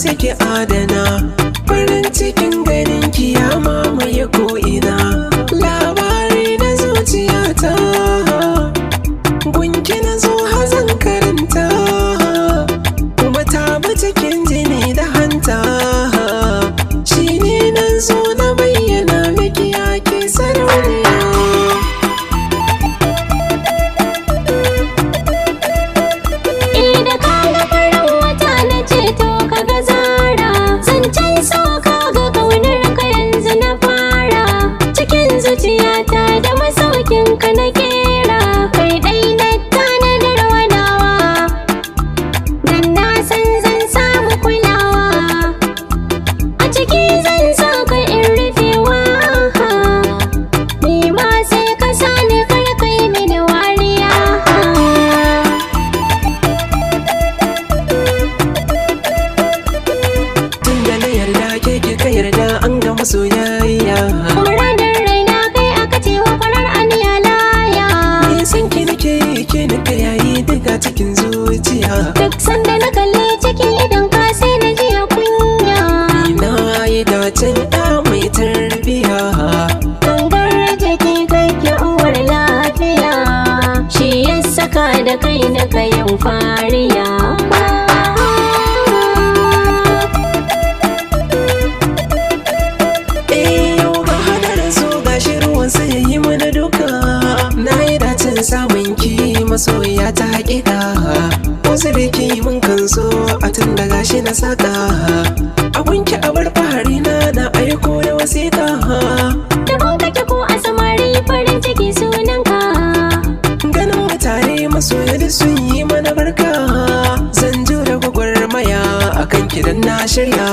sai ki adana farin cikin ganin ki ya mamaye ko'ina. Labari na zuciyata gunki na zo hazan karanta, kuma ta bi cikin jini da hanta. Shi ne nan zo na bayyana miki yake sarauniya. Zuciyata da masaukinka na kera, kai dai na tanadar wanawa, dan na san zan samu kulawa. A ciki zan saka in rufewa, ni ma sai ka sani kar kai mini wariya. Tun da na yarda ke kika yarda an gama soyayya. Cikin zuciya duk sanda na kalle cikin idon ka sai na ji kunya. Ina yi dacen ɗa mai tarbiya, gangar jiki kake uwar lafiya, shi ya saka da kai na kayan fariya. yau ga hadarin so gashi ruwan sai ya yi mana duka. Na yi dacen samun ki masoya ta haƙiƙa, wasu da ke mun kan so a tun da gashi na saka. Abunki abar fahari na aiko da wasiƙa, daban kake ko a samari farin ciki sunanka. Ganin mutane masoya da sun yi mana barka, zan jure gwagwarmaya akan kidan na shirya.